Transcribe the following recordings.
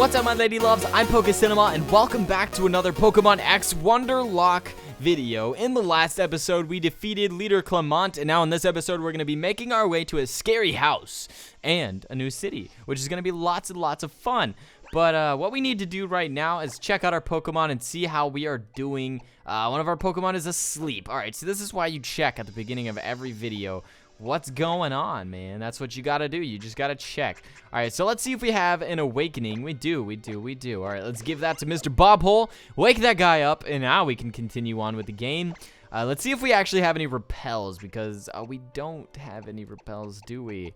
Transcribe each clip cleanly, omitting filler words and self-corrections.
What's up, my lady loves? I'm PokeCinema, and welcome back to another Pokemon X Wonderlocke video. In the last episode, we defeated Leader Clement, and now in this episode, we're going to be making our way to a scary house and a new city, which is going to be lots and lots of fun. But what we need to do right now is check out our Pokemon and see how we are doing. One of our Pokemon is asleep. All right, so this is why you check at the beginning of every video. What's going on, man? That's what you gotta do. You just gotta check. All right, so let's see if we have an awakening. We do. All right, let's give that to Mr. Bobhole. Wake that guy up, and now we can continue on with the game. Let's see if we actually have any repels, because we don't have any repels, do we?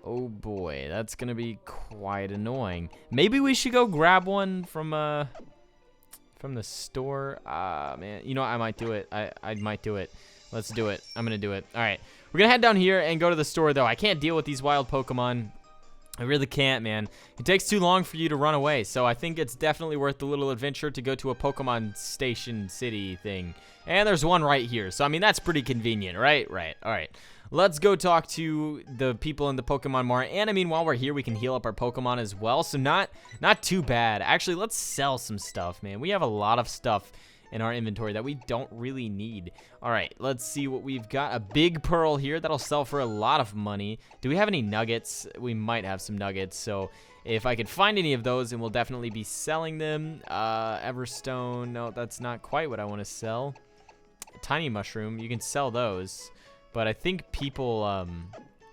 Oh boy, that's gonna be quite annoying. Maybe we should go grab one from the store. Man, you know, I might do it. I might do it. Let's do it. I'm gonna do it. All right. We're gonna head down here and go to the store, though. I can't deal with these wild Pokemon. I really can't, man. It takes too long for you to run away, so I think it's definitely worth the little adventure to go to a Pokemon Station City thing. And there's one right here, so I mean, that's pretty convenient, right? Right. All right. Let's go talk to the people in the Pokemon Mart. And I mean, while we're here, we can heal up our Pokemon as well, so not too bad. Actually, let's sell some stuff, man. We have a lot of stuff in our inventory that we don't really need. All right, let's see what we've got. A big pearl here that'll sell for a lot of money. Do we have any nuggets? We might have some nuggets, so if I could find any of those, then we'll definitely be selling them. Everstone, no, that's not quite what I want to sell. Tiny mushroom, you can sell those, but I think people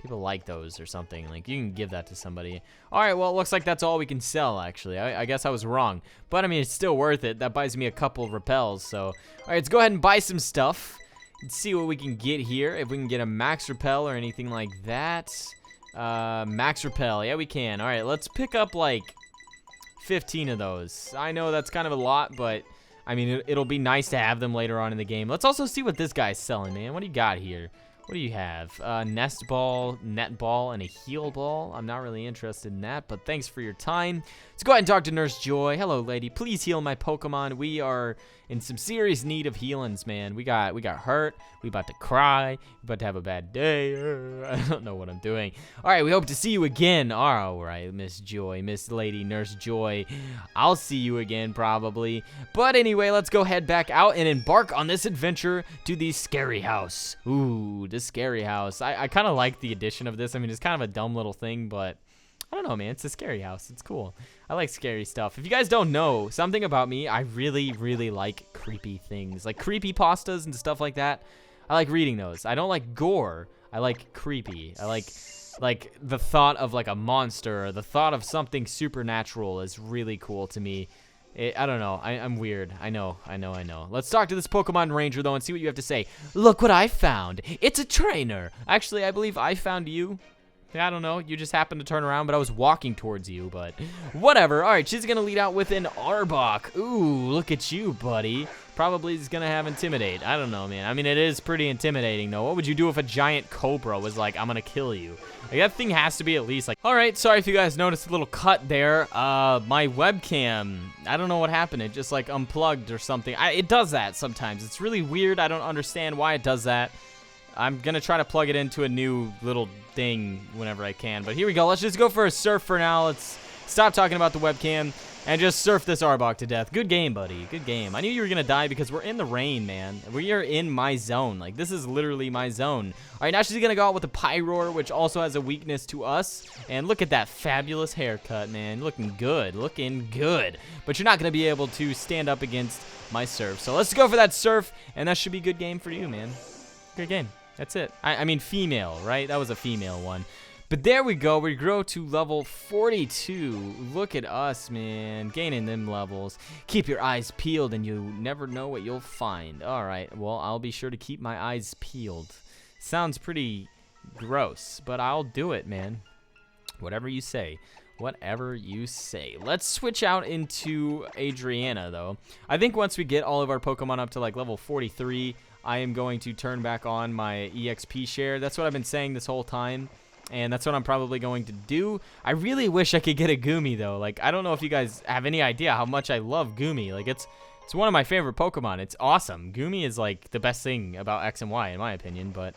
like those or something. Like, you can give that to somebody. All right, well, it looks like that's all we can sell, actually. I guess I was wrong. But, I mean, it's still worth it. That buys me a couple repels, so. All right, let's go ahead and buy some stuff. Let's see what we can get here. If we can get a max repel or anything like that. Max repel. Yeah, we can. All right, let's pick up, like, 15 of those. I know that's kind of a lot, but, I mean, it'll be nice to have them later on in the game. Let's also see what this guy's selling, man. What do you got here? What do you have? Nest ball, net ball, and a heal ball. I'm not really interested in that, but thanks for your time. Let's go ahead and talk to Nurse Joy. Hello, lady. Please heal my Pokemon. We are in some serious need of healings, man. We got hurt. We about to cry. We about to have a bad day. I don't know what I'm doing. All right, we hope to see you again. All right, Miss Joy, Miss Lady Nurse Joy. I'll see you again probably. But anyway, let's go head back out and embark on this adventure to the scary house. Ooh, the scary house. I kind of like the addition of this. I mean, it's kind of a dumb little thing, but I don't know, man. It's a scary house. It's cool. I like scary stuff. If you guys don't know, something about me, I really, really like creepy things. Like creepy pastas and stuff like that. I like reading those. I don't like gore. I like creepy. I like the thought of like a monster or the thought of something supernatural is really cool to me. I don't know. I'm weird. I know. Let's talk to this Pokemon Ranger, though, and see what you have to say. Look what I found. It's a trainer. Actually, I believe I found you. I don't know. You just happened to turn around, but I was walking towards you, but whatever. All right, she's going to lead out with an Arbok. Ooh, look at you, buddy. Probably is going to have Intimidate. I don't know, man. I mean, it is pretty intimidating, though. What would you do if a giant cobra was like, I'm going to kill you? Like, that thing has to be at least like... All right, sorry if you guys noticed a little cut there. My webcam, I don't know what happened. It just, like, unplugged or something. It does that sometimes. It's really weird. I don't understand why it does that. I'm going to try to plug it into a new little thing whenever I can. But here we go. Let's just go for a surf for now. Let's stop talking about the webcam and just surf this Arbok to death. Good game, buddy. Good game. I knew you were going to die because we're in the rain, man. We are in my zone. Like, this is literally my zone. All right, now she's going to go out with a Pyroar, which also has a weakness to us. And look at that fabulous haircut, man. Looking good. Looking good. But you're not going to be able to stand up against my surf. So let's go for that surf, and that should be a good game for you, man. Good game. That's it. I mean, female, right? That was a female one. But there we go. We grow to level 42. Look at us, man. Gaining them levels. Keep your eyes peeled, and you never know what you'll find. All right. Well, I'll be sure to keep my eyes peeled. Sounds pretty gross, but I'll do it, man. Whatever you say. Whatever you say. Let's switch out into Adriana, though. I think once we get all of our Pokemon up to, like, level 43... I am going to turn back on my EXP share. That's what I've been saying this whole time, and that's what I'm probably going to do. I really wish I could get a Goomy, though. Like, I don't know if you guys have any idea how much I love Goomy. Like, it's one of my favorite Pokemon. It's awesome. Goomy is, like, the best thing about X and Y, in my opinion, but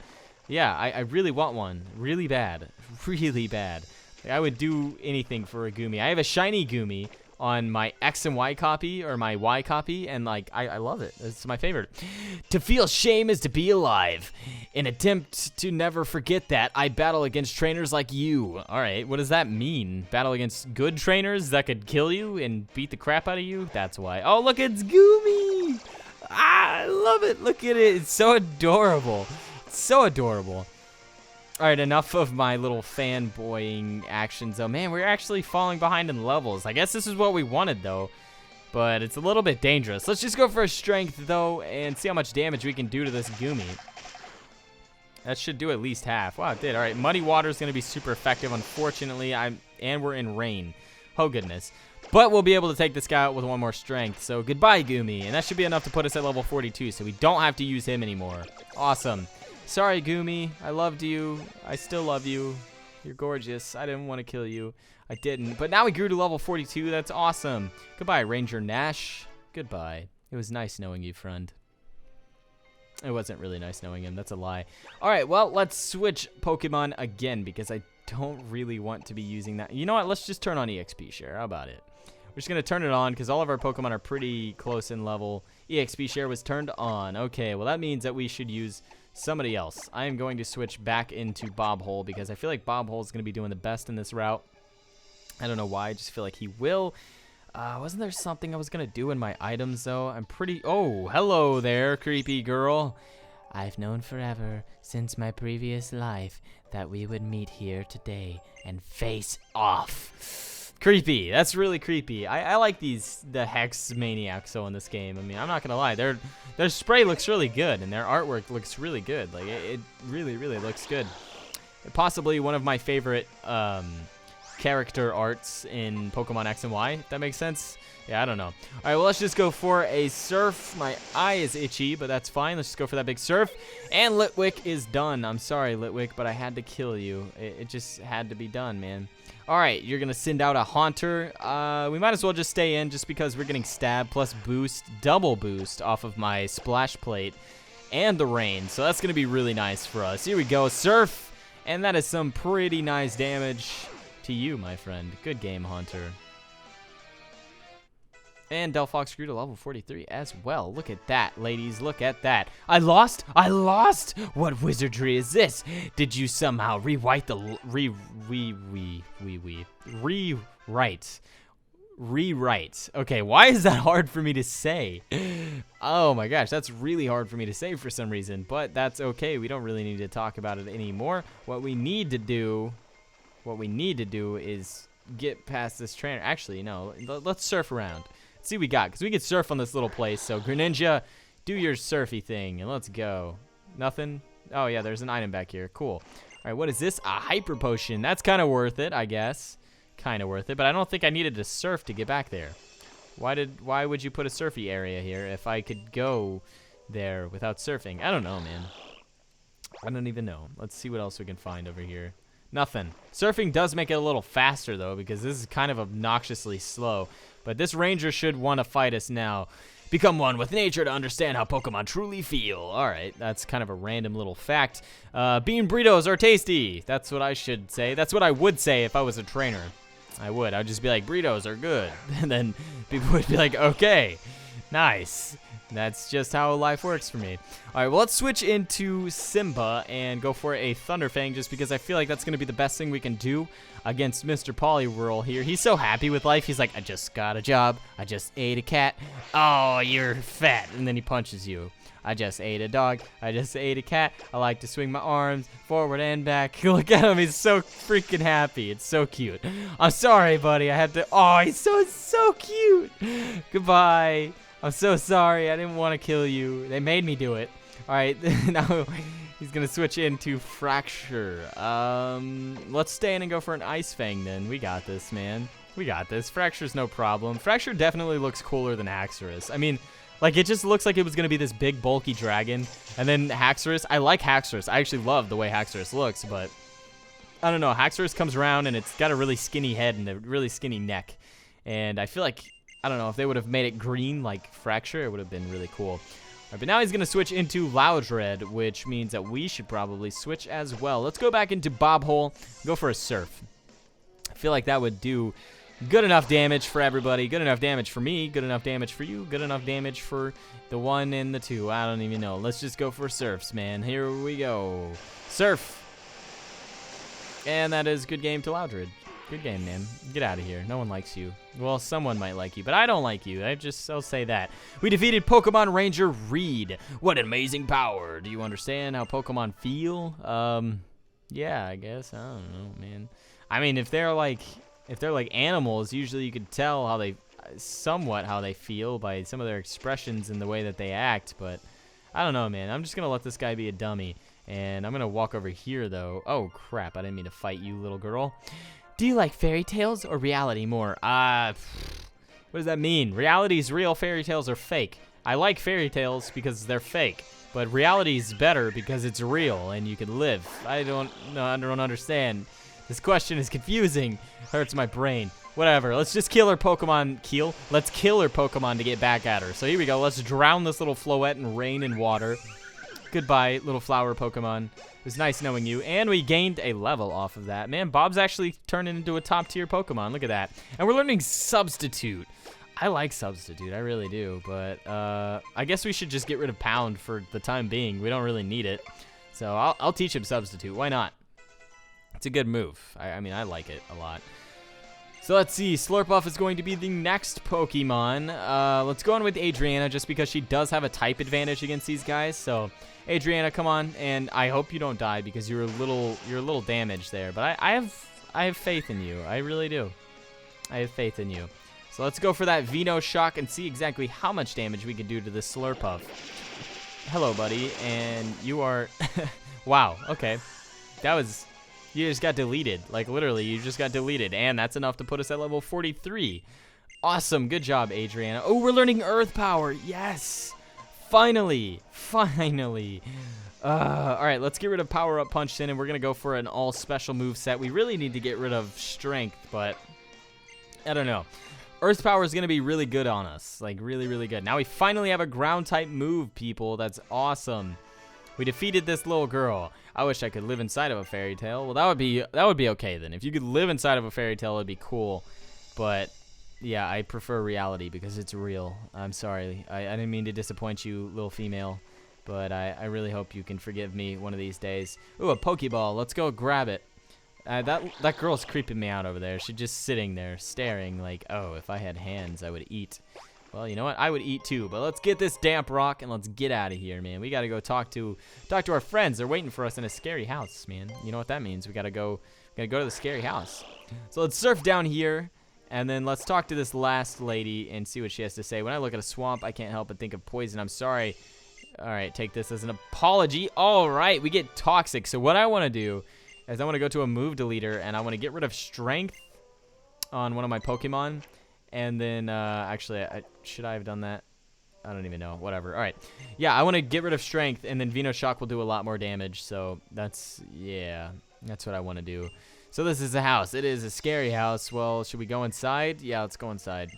yeah, I really want one. Really bad. Really bad. Like, I would do anything for a Goomy. I have a shiny Goomy on my X and Y copy, or my Y copy, and like I love it. It's my favorite. To feel shame is to be alive. In attempt to never forget that, I battle against trainers like you. All right, what does that mean? Battle against good trainers that could kill you and beat the crap out of you? That's why. Oh, look, it's Goomy. I love it. Look at it. It's so adorable. It's so adorable. All right, enough of my little fanboying actions. Oh, man, we're actually falling behind in levels. I guess this is what we wanted, though, but it's a little bit dangerous. Let's just go for a strength, though, and see how much damage we can do to this Goomy. That should do at least half. Wow, it did. All right, Muddy Water is going to be super effective, unfortunately, and we're in rain. Oh, goodness. But we'll be able to take this guy out with one more strength. So goodbye, Goomy, and that should be enough to put us at level 42, so we don't have to use him anymore. Awesome. Sorry, Goomy. I loved you. I still love you. You're gorgeous. I didn't want to kill you. I didn't. But now we grew to level 42. That's awesome. Goodbye, Ranger Nash. Goodbye. It was nice knowing you, friend. It wasn't really nice knowing him. That's a lie. All right, well, let's switch Pokemon again because I don't really want to be using that. You know what? Let's just turn on EXP share. How about it? We're just going to turn it on because all of our Pokemon are pretty close in level. EXP share was turned on. Okay, well, that means that we should use somebody else. I am going to switch back into Bob Hole because I feel like Bob Hole is going to be doing the best in this route. I don't know why. I just feel like he will. Wasn't there something I was going to do in my items, though? I'm pretty... Oh, hello there, creepy girl. I've known forever, since my previous life, that we would meet here today and face off. Creepy. That's really creepy. I like the Hex Maniacs so in this game. I mean, I'm not going to lie. Their spray looks really good, and their artwork looks really good. Like, it really, really looks good. Possibly one of my favorite character arts in Pokemon X and Y, if that makes sense. Yeah, I don't know. All right, well, let's just go for a Surf. My eye is itchy, but that's fine. Let's just go for that big Surf. And Litwick is done. I'm sorry, Litwick, but I had to kill you. It just had to be done, man. All right, you're going to send out a Haunter. We might as well just stay in just because we're getting Stab plus Boost, double Boost off of my Splash Plate and the Rain. So that's going to be really nice for us. Here we go, Surf. And that is some pretty nice damage to you, my friend. Good game, Haunter. And Delphox grew to level 43 as well. Look at that, ladies. Look at that. I lost? I lost? What wizardry is this? Did you somehow rewrite the... Rewrite. Okay, why is that hard for me to say? Oh my gosh, that's really hard for me to say for some reason. But that's okay. We don't really need to talk about it anymore. What we need to do is get past this trainer. Actually, no. Let's surf around. See what we got, because we can surf on this little place. So Greninja, do your surfy thing, and let's go. Nothing? Oh yeah, there's an item back here. Cool. All right, what is this? A hyper potion. That's kind of worth it, I guess. Kind of worth it, but I don't think I needed to surf to get back there. Why would you put a surfy area here if I could go there without surfing? I don't know, man. I don't even know. Let's see what else we can find over here. Nothing. Surfing does make it a little faster, though, because this is kind of obnoxiously slow. But this ranger should want to fight us now. Become one with nature to understand how Pokemon truly feel. All right, that's kind of a random little fact. Bean burritos are tasty. That's what I should say. That's what I would say if I was a trainer. I would. I'd just be like, burritos are good. And then people would be like, okay, nice. That's just how life works for me. All right, well, let's switch into Simba and go for a Thunderfang just because I feel like that's going to be the best thing we can do against Mr. Poliwhirl here. He's so happy with life. He's like, I just got a job. I just ate a cat. Oh, you're fat. And then he punches you. I just ate a dog. I just ate a cat. I like to swing my arms forward and back. Look at him. He's so freaking happy. It's so cute. I'm sorry, buddy. I had to. Oh, he's so cute. Goodbye. I'm so sorry. I didn't want to kill you. They made me do it. All right. Now he's going to switch into Fracture. Let's stay in and go for an Ice Fang then. We got this, man. We got this. Fracture's no problem. Fracture definitely looks cooler than Haxorus. I mean, like, it just looks like it was going to be this big, bulky dragon. And then Haxorus. I like Haxorus. I actually love the way Haxorus looks, but I don't know. Haxorus comes around, and it's got a really skinny head and a really skinny neck. And I feel like, I don't know, if they would have made it green like Fracture, it would have been really cool. All right, but now he's going to switch into Loudred, which means that we should probably switch as well. Let's go back into Bob Hole, go for a Surf. I feel like that would do good enough damage for everybody. Good enough damage for me. Good enough damage for you. Good enough damage for the 1 and the 2. I don't even know. Let's just go for surfs, man. Here we go. Surf. And that is good game to Loudred. Good game, man. Get out of here. No one likes you. Well, someone might like you, but I don't like you. I'll say that. We defeated Pokemon Ranger Reed. What an amazing power. Do you understand how Pokemon feel? Yeah, I guess. I don't know, man. I mean, if they're like animals, usually you could tell how they feel by some of their expressions and the way that they act, but I don't know, man. I'm just gonna let this guy be a dummy, and I'm gonna walk over here, though. Oh, crap. I didn't mean to fight you, little girl. Do you like fairy tales or reality more? What does that mean? Reality is real, fairy tales are fake. I like fairy tales because they're fake, but reality is better because it's real and you can live. I don't understand. This question is confusing. Hurts my brain. Whatever. Let's just kill her Pokemon. Let's kill her Pokemon to get back at her. So here we go. Let's drown this little Floette in rain and water. Goodbye, little flower Pokemon. It was nice knowing you. And we gained a level off of that. Man, Bob's actually turning into a top-tier Pokemon. Look at that. And we're learning Substitute. I like Substitute. I really do. But I guess we should just get rid of Pound for the time being. We don't really need it. So I'll teach him Substitute. Why not? It's a good move. I mean, I like it a lot. So let's see. Slurpuff is going to be the next Pokemon. Let's go on with Adriana just because she does have a type advantage against these guys. So Adriana, come on, and I hope you don't die because you're a little damaged there. But I have faith in you. I really do. I have faith in you. So let's go for that Veno Shock and see exactly how much damage we can do to this Slurpuff. Hello, buddy, and you are wow. Okay, that was. You just got deleted. Like, literally, you just got deleted. And that's enough to put us at level 43. Awesome. Good job, Adriana. Oh, we're learning Earth Power. Yes. Finally. Finally. All right, let's get rid of Power Up Punch Sin, and we're going to go for an all-special move set. We really need to get rid of Strength, but I don't know. Earth Power is going to be really good on us. Like, really, really good. Now we finally have a Ground-type move, people. That's awesome. We defeated this little girl. I wish I could live inside of a fairy tale. Well, that would be okay then. If you could live inside of a fairy tale, it'd be cool. But yeah, I prefer reality because it's real. I'm sorry. I didn't mean to disappoint you, little female. But I really hope you can forgive me one of these days. Ooh, a Pokeball. Let's go grab it. That girl's creeping me out over there. She's just sitting there staring like, oh, if I had hands, I would eat. Well, you know what? I would eat too, but let's get this damp rock and let's get out of here, man. We gotta go talk to our friends. They're waiting for us in a scary house, man. You know what that means? We gotta go to the scary house. So let's surf down here, and then let's talk to this last lady and see what she has to say. When I look at a swamp, I can't help but think of poison. I'm sorry. All right, take this as an apology. All right, we get toxic. So what I want to do is I want to go to a move deleter, and I want to get rid of strength on one of my Pokemon. And then, actually, should I have done that? I don't even know. Whatever. All right. Yeah, I want to get rid of strength, and then Veno Shock will do a lot more damage. So that's what I want to do. So this is a house. It is a scary house. Well, should we go inside? Yeah, let's go inside.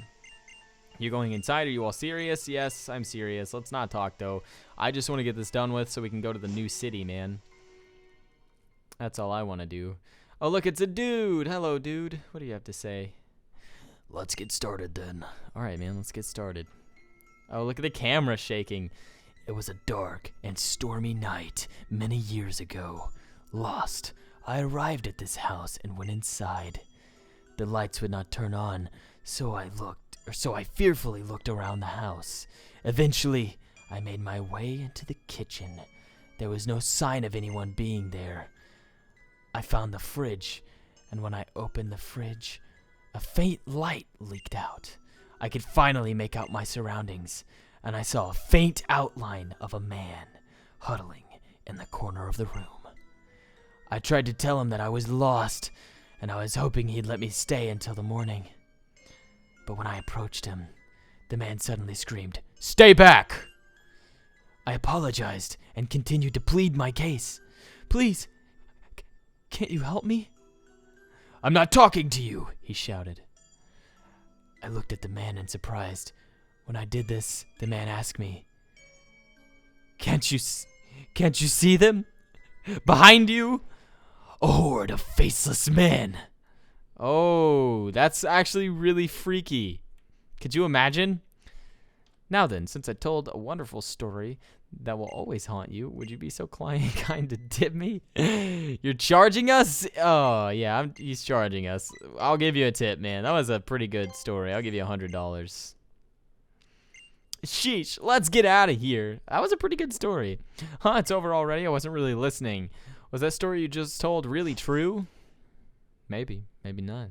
You going inside? Are you all serious? Yes, I'm serious. Let's not talk, though. I just want to get this done with so we can go to the new city, man. That's all I want to do. Oh, look, it's a dude. Hello, dude. What do you have to say? Let's get started then. All right, man, let's get started. Oh, look at the camera shaking. It was a dark and stormy night many years ago. Lost, I arrived at this house and went inside. The lights would not turn on, so I fearfully looked around the house. Eventually, I made my way into the kitchen. There was no sign of anyone being there. I found the fridge, and when I opened the fridge, a faint light leaked out. I could finally make out my surroundings, and I saw a faint outline of a man huddling in the corner of the room. I tried to tell him that I was lost, and I was hoping he'd let me stay until the morning. But when I approached him, the man suddenly screamed, "Stay back!" I apologized and continued to plead my case. "Please, can't you help me?" "I'm not talking to you," he shouted. I looked at the man in surprise. When I did this, the man asked me, Can't you see them? Behind you? A horde of faceless men." Oh, that's actually really freaky. Could you imagine? Now then, since I told a wonderful story that will always haunt you, would you be so kind to tip me? You're charging us? Oh, yeah, he's charging us. I'll give you a tip, man. That was a pretty good story. I'll give you $100. Sheesh, let's get out of here. That was a pretty good story. Huh, it's over already? I wasn't really listening. Was that story you just told really true? Maybe, maybe not.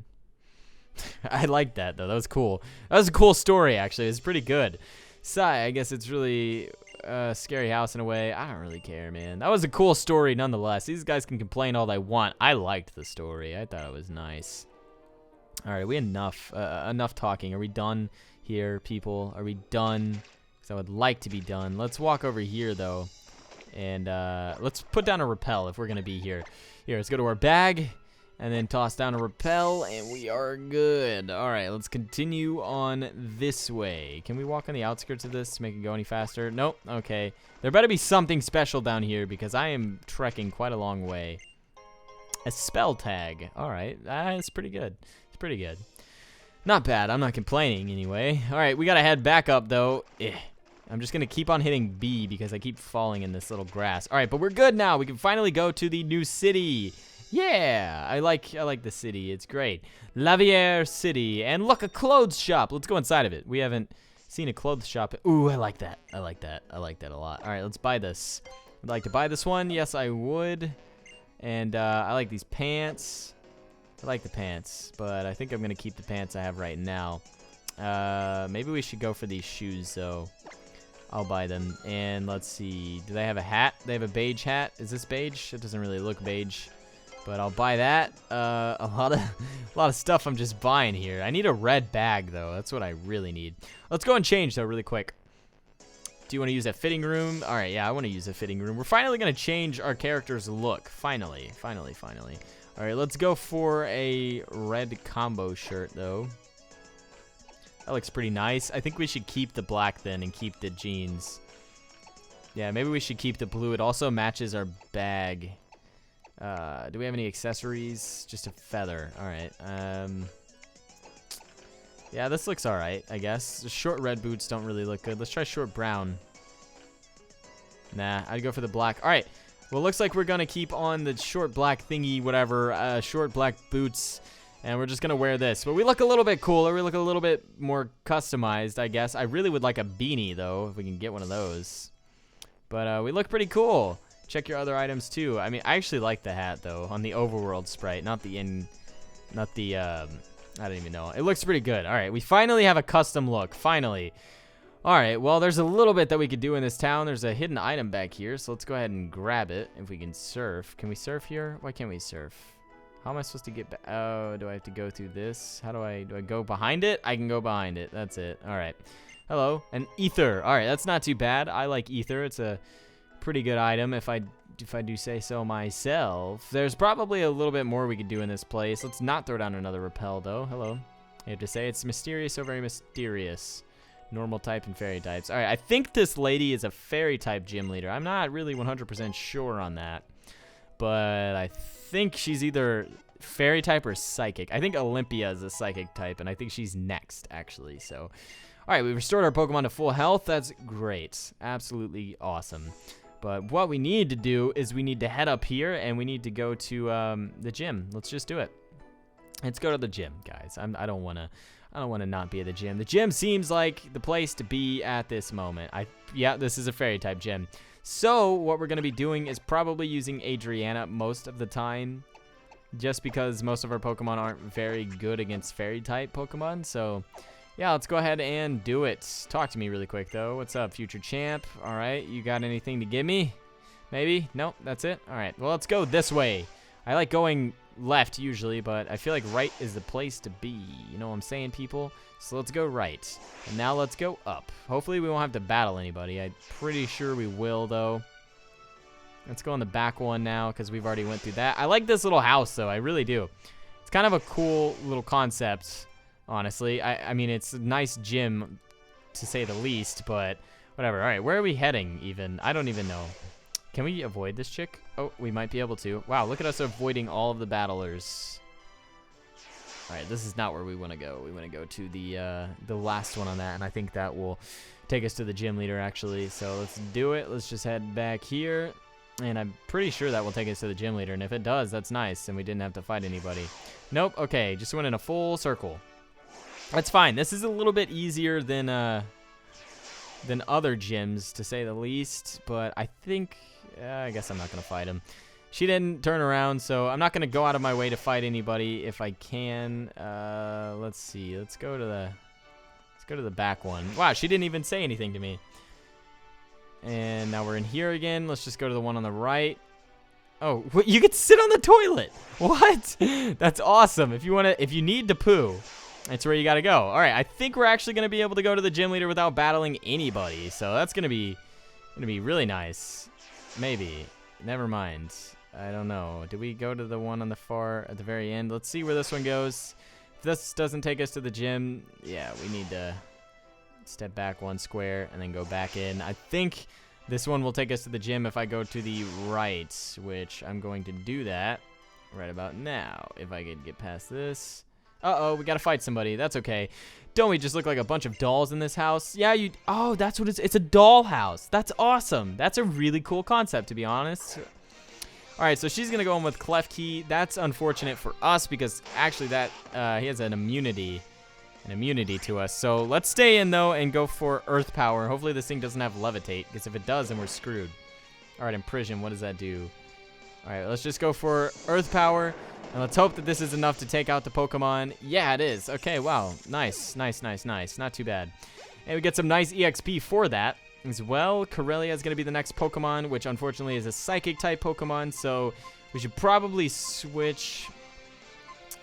I like that, though. That was cool. That was a cool story, actually. It's pretty good. Sigh, I guess it's really a scary house in a way. I don't really care, man. That was a cool story nonetheless. These guys can complain all they want. I liked the story. I thought it was nice. All right, we enough talking. Are we done here, people? Are we done? Because I would like to be done. Let's walk over here, though. And let's put down a rappel if we're going to be here. Here, let's go to our bag. And then toss down a rappel, and we are good. All right, let's continue on this way. Can we walk on the outskirts of this to make it go any faster? Nope. Okay. There better be something special down here because I am trekking quite a long way. A spell tag. All right. That's pretty good. It's pretty good. Not bad. I'm not complaining anyway. All right, we got to head back up, though. I'm just going to keep on hitting B because I keep falling in this little grass. All right, but we're good now. We can finally go to the new city. Yeah, I like the city. It's great. Lavier City. And look, a clothes shop. Let's go inside of it. We haven't seen a clothes shop. Ooh, I like that. I like that. I like that a lot. All right, let's buy this. I'd like to buy this one. Yes, I would. And I like these pants. I like the pants, but I think I'm going to keep the pants I have right now. Maybe we should go for these shoes, though. I'll buy them. And let's see. Do they have a hat? They have a beige hat. Is this beige? It doesn't really look beige. But I'll buy that. A lot of stuff I'm just buying here. I need a red bag, though. That's what I really need. Let's go and change, though, really quick. Do you want to use a fitting room? All right, yeah, I want to use a fitting room. We're finally going to change our character's look. Finally. All right, let's go for a red combo shirt, though. That looks pretty nice. I think we should keep the black, then, and keep the jeans. Yeah, maybe we should keep the blue. It also matches our bag. Do we have any accessories? Just a feather. All right. Yeah, this looks all right, I guess. The short red boots don't really look good. Let's try short brown. Nah, I'd go for the black. All right. Well, looks like we're going to keep on the short black thingy, whatever, short black boots, and we're just going to wear this. But we look a little bit cooler. We look a little bit more customized, I guess. I really would like a beanie, though, if we can get one of those. But we look pretty cool. Check your other items, too. I mean, I actually like the hat, though, on the overworld sprite, not the, I don't even know. It looks pretty good. All right, we finally have a custom look, finally. All right, well, there's a little bit that we could do in this town. There's a hidden item back here, so let's go ahead and grab it if we can surf. Can we surf here? Why can't we surf? How am I supposed to get back? Oh, do I have to go through this? How do I go behind it? I can go behind it. That's it. All right. Hello, an ether. All right, that's not too bad. I like ether. It's a pretty good item if I do say so myself. There's probably a little bit more we could do in this place. Let's not throw down another rappel, though. Hello. I have to say it's mysterious, so very mysterious. Normal type and fairy types. All right, I think this lady is a fairy type gym leader. I'm not really 100% sure on that, but I think she's either fairy type or psychic. I think Olympia is a psychic type, and I think she's next, actually. So, all right, we restored our Pokemon to full health. That's great. Absolutely awesome. But what we need to do is we need to head up here, and we need to go to the gym. Let's just do it. Let's go to the gym, guys. I don't want to not be at the gym. The gym seems like the place to be at this moment. Yeah, this is a fairy type gym. So what we're going to be doing is probably using Adriana most of the time, just because most of our Pokemon aren't very good against fairy type Pokemon. So yeah, let's go ahead and do it. Talk to me really quick, though. What's up, future champ? All right, you got anything to give me? Maybe? Nope, that's it? All right, well, let's go this way. I like going left usually, but I feel like right is the place to be. You know what I'm saying, people? So let's go right. And now let's go up. Hopefully we won't have to battle anybody. I'm pretty sure we will, though. Let's go on the back one now, because we've already went through that. I like this little house, though. I really do. It's kind of a cool little concept. Honestly, I mean, it's a nice gym, to say the least, but whatever. All right, where are we heading, even? I don't even know. Can we avoid this chick? Oh, we might be able to. Wow, look at us avoiding all of the battlers. All right, this is not where we want to go. We want to go to the last one on that, and I think that will take us to the gym leader, actually. So let's do it. Let's just head back here, and I'm pretty sure that will take us to the gym leader, and if it does, that's nice, and we didn't have to fight anybody. Nope, okay, just went in a full circle. That's fine. This is a little bit easier than other gyms, to say the least, but I think, I guess I'm not going to fight him. She didn't turn around, so I'm not going to go out of my way to fight anybody if I can. Let's see. Let's go to the back one. Wow, she didn't even say anything to me. And now we're in here again. Let's just go to the one on the right. Oh, you can sit on the toilet. What? That's awesome. If you need to poo, that's where you got to go. All right, I think we're actually going to be able to go to the gym leader without battling anybody. So that's going to be really nice. Maybe. Never mind. I don't know. Did we go to the one on the far at the very end? Let's see where this one goes. If this doesn't take us to the gym, yeah, we need to step back one square and then go back in. I think this one will take us to the gym if I go to the right, which I'm going to do that right about now. If I could get past this. Uh-oh, we got to fight somebody. That's okay. Don't we just look like a bunch of dolls in this house? Yeah, oh, that's what it's a doll house. That's awesome. That's a really cool concept, to be honest. All right, so she's going to go in with Klefki. That's unfortunate for us because actually that he has an immunity to us. So let's stay in, though, and go for Earth Power. Hopefully this thing doesn't have Levitate, because if it does, then we're screwed. All right, Imprison, what does that do? All right, let's just go for Earth Power, and let's hope that this is enough to take out the Pokemon. Yeah, it is. Okay, wow. Nice, nice, nice, nice. Not too bad. And we get some nice EXP for that as well. Corellia is going to be the next Pokemon, which unfortunately is a Psychic-type Pokemon, so we should probably switch.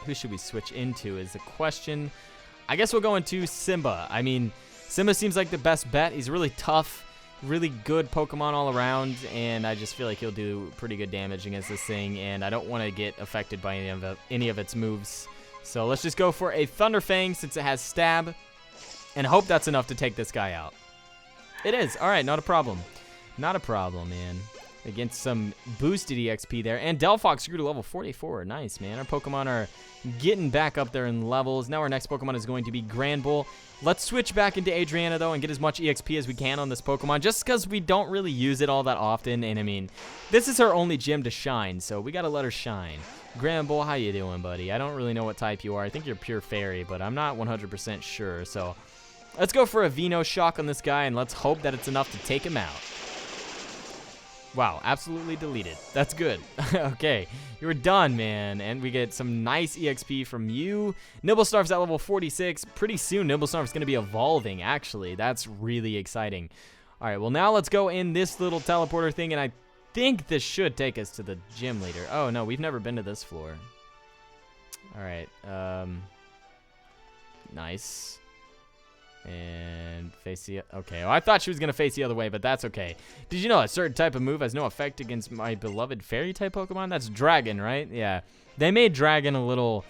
Who should we switch into is the question. I guess we'll go into Simba. I mean, Simba seems like the best bet. He's really tough, really good Pokemon all around, and I just feel like he'll do pretty good damage against this thing, and I don't want to get affected by any of its moves. So let's just go for a Thunder Fang since it has Stab, and hope that's enough to take this guy out. It is. All right, not a problem. Not a problem, man. Against some boosted EXP there. And Delphox grew to level 44. Nice, man. Our Pokemon are getting back up there in levels. Now our next Pokemon is going to be Granbull. Let's switch back into Adriana, though, and get as much EXP as we can on this Pokemon, just because we don't really use it all that often. And, I mean, this is her only gym to shine, so we got to let her shine. Granbull, how you doing, buddy? I don't really know what type you are. I think you're Pure Fairy, but I'm not 100% sure. So let's go for a Veno Shock on this guy, and let's hope that it's enough to take him out. Wow, absolutely deleted. That's good. Okay, you're done, man. And we get some nice EXP from you. Nibblesnarf's at level 46. Pretty soon, Nibblesnarf's going to be evolving, actually. That's really exciting. All right, well, now let's go in this little teleporter thing, and I think this should take us to the gym leader. Oh, no, we've never been to this floor. All right, nice. And face the... Okay, well, I thought she was going to face the other way, but that's okay. Did you know a certain type of move has no effect against my beloved Fairy-type Pokemon? That's Dragon, right? Yeah. They made Dragon a little...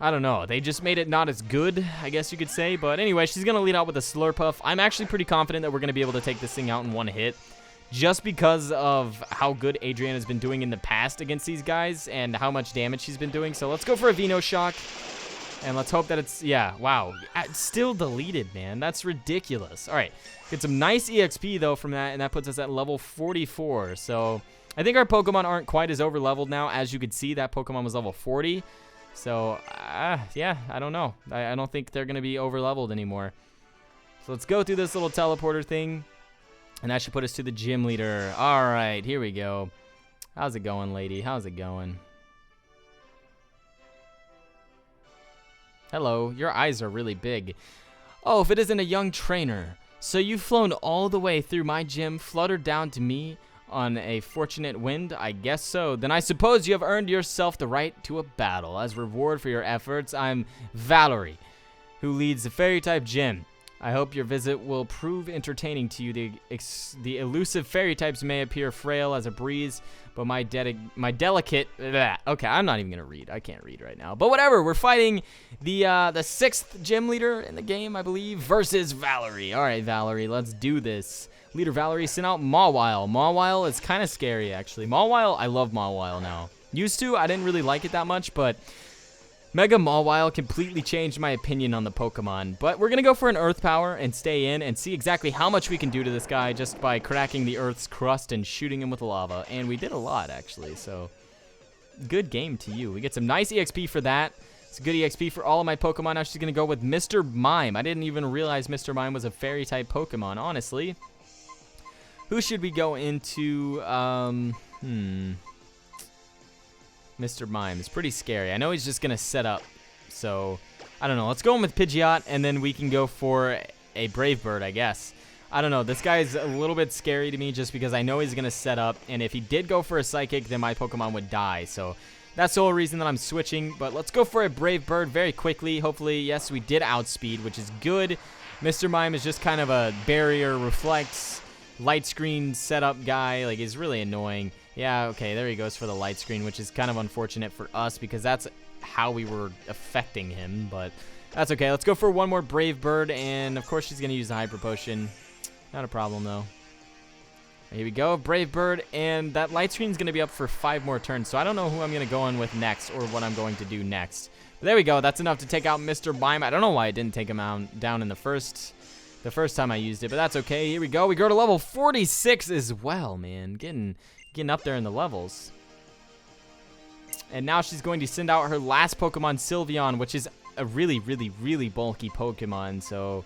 I don't know. They just made it not as good, I guess you could say. But anyway, she's going to lead out with a Slurpuff. I'm actually pretty confident that we're going to be able to take this thing out in one hit, just because of how good Adriana's been doing in the past against these guys and how much damage she's been doing. So let's go for a Veno Shock. And let's hope that it's, yeah, wow. It's still deleted, man. That's ridiculous. All right. Get some nice EXP, though, from that, and that puts us at level 44. So I think our Pokemon aren't quite as over-leveled now. As you could see, that Pokemon was level 40. So, yeah, I don't know. I don't think they're going to be over-leveled anymore. So let's go through this little teleporter thing, and that should put us to the gym leader. All right, here we go. How's it going, lady? How's it going? Hello, your eyes are really big. Oh, if it isn't a young trainer. So you've flown all the way through my gym, fluttered down to me on a fortunate wind? I guess so. Then I suppose you have earned yourself the right to a battle. As reward for your efforts, I'm Valerie, who leads the Fairy-type gym. I hope your visit will prove entertaining to you. The elusive Fairy types may appear frail as a breeze, but my delicate... Okay, I'm not even going to read. I can't read right now. But whatever, we're fighting the 6th gym leader in the game, I believe, versus Valerie. All right, Valerie, let's do this. Leader Valerie sent out Mawile. Mawile is kind of scary, actually. Mawile, I love Mawile now. Used to, I didn't really like it that much, but Mega Mawile completely changed my opinion on the Pokemon, but we're going to go for an Earth Power and stay in and see exactly how much we can do to this guy just by cracking the Earth's crust and shooting him with lava. And we did a lot, actually, so good game to you. We get some nice EXP for that. It's a good EXP for all of my Pokemon. Now she's going to go with Mr. Mime. I didn't even realize Mr. Mime was a Fairy-type Pokemon, honestly. Who should we go into? Mr. Mime is pretty scary. I know he's just going to set up, so I don't know. Let's go in with Pidgeot, and then we can go for a Brave Bird, I guess. I don't know. This guy's a little bit scary to me just because I know he's going to set up, and if he did go for a Psychic, then my Pokemon would die, so that's the whole reason that I'm switching. But let's go for a Brave Bird very quickly. Hopefully, yes, we did outspeed, which is good. Mr. Mime is just kind of a barrier, reflects, light screen setup guy. Like, he's really annoying. Yeah, okay, there he goes for the light screen, which is kind of unfortunate for us because that's how we were affecting him, but that's okay. Let's go for one more Brave Bird, and of course she's going to use the Hyper Potion. Not a problem, though. Here we go, Brave Bird, and that light screen is going to be up for 5 more turns, so I don't know who I'm going to go in with next or what I'm going to do next. But there we go. That's enough to take out Mr. Mime. I don't know why I didn't take him down in the first time I used it, but that's okay. Here we go. We go to level 46 as well, man. Getting up there in the levels. And now she's going to send out her last Pokemon, Sylveon, which is a really, really, really bulky Pokemon. So,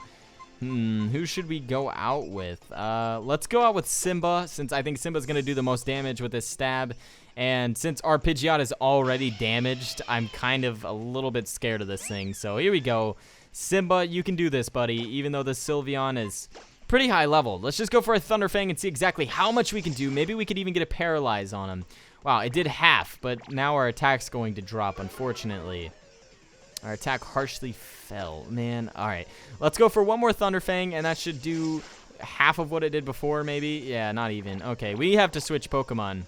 who should we go out with? Let's go out with Simba, since I think Simba's going to do the most damage with this stab. And since our Pidgeot is already damaged, I'm kind of a little bit scared of this thing. So here we go. Simba, you can do this, buddy, even though the Sylveon is pretty high level. Let's just go for a Thunderfang and see exactly how much we can do. Maybe we could even get a Paralyze on him. Wow, it did half, but now our attack's going to drop, unfortunately. Our attack harshly fell. Man, all right. Let's go for one more Thunderfang, and that should do half of what it did before, maybe. Yeah, not even. Okay, we have to switch Pokemon.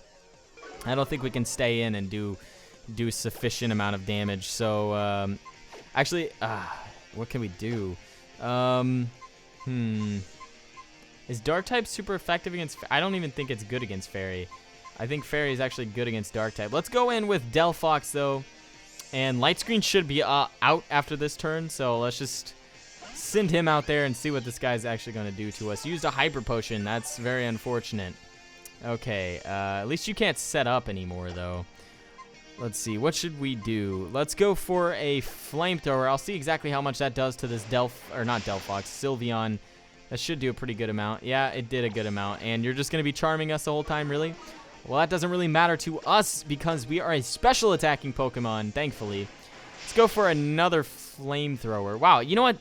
I don't think we can stay in and do sufficient amount of damage. So, actually, what can we do? Is Dark-type super effective against... I don't even think it's good against Fairy. I think Fairy is actually good against Dark-type. Let's go in with Delphox, though. And Light Screen should be out after this turn, so let's just send him out there and see what this guy's actually going to do to us. Used a Hyper Potion. That's very unfortunate. Okay, at least you can't set up anymore, though. Let's see. What should we do? Let's go for a Flamethrower. I'll see exactly how much that does to this Sylveon. That should do a pretty good amount. Yeah, it did a good amount. And you're just going to be charming us the whole time, really? Well, that doesn't really matter to us because we are a special attacking Pokemon, thankfully. Let's go for another Flamethrower. Wow, you know what?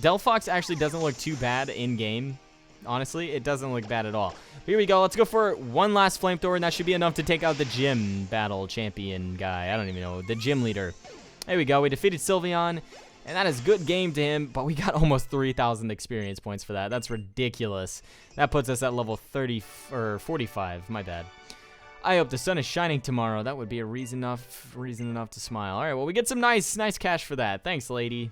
Delphox actually doesn't look too bad in-game. Honestly, it doesn't look bad at all. Here we go. Let's go for one last Flamethrower, and that should be enough to take out the gym battle champion guy. I don't even know. The gym leader. There we go. We defeated Sylveon. And that is good game to him, but we got almost 3,000 experience points for that. That's ridiculous. That puts us at level 30 or 45. My bad. I hope the sun is shining tomorrow. That would be a reason enough to smile. All right, well, we get some nice cash for that. Thanks, lady.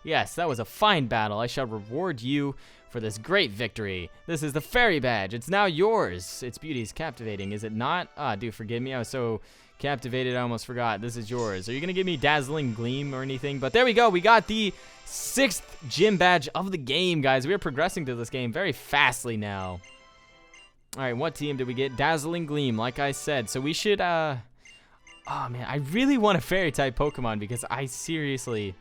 Yes, that was a fine battle. I shall reward you for this great victory. This is the Fairy Badge. It's now yours. Its beauty is captivating, is it not? Ah, do forgive me. I was so captivated, I almost forgot. This is yours. Are you going to give me Dazzling Gleam or anything? But there we go. We got the 6th gym badge of the game, guys. We are progressing through this game very fastly now. All right, what team did we get? Dazzling Gleam, like I said. So we should, oh, man. I really want a Fairy-type Pokemon because I seriously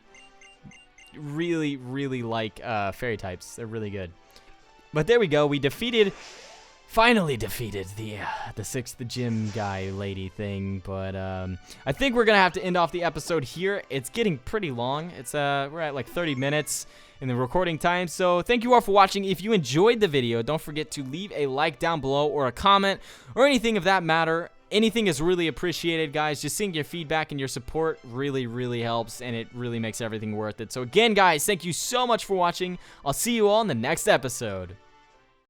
really, really like Fairy types. They're really good. But there we go. We finally defeated the 6th gym guy lady thing, but I think we're gonna have to end off the episode here. It's getting pretty long. It's we're at like 30 minutes in the recording time, so thank you all for watching. If you enjoyed the video, don't forget to leave a like down below or a comment or anything of that matter. Anything is really appreciated, guys. Just seeing your feedback and your support really, really helps, and it really makes everything worth it. So again, guys, thank you so much for watching. I'll see you all in the next episode.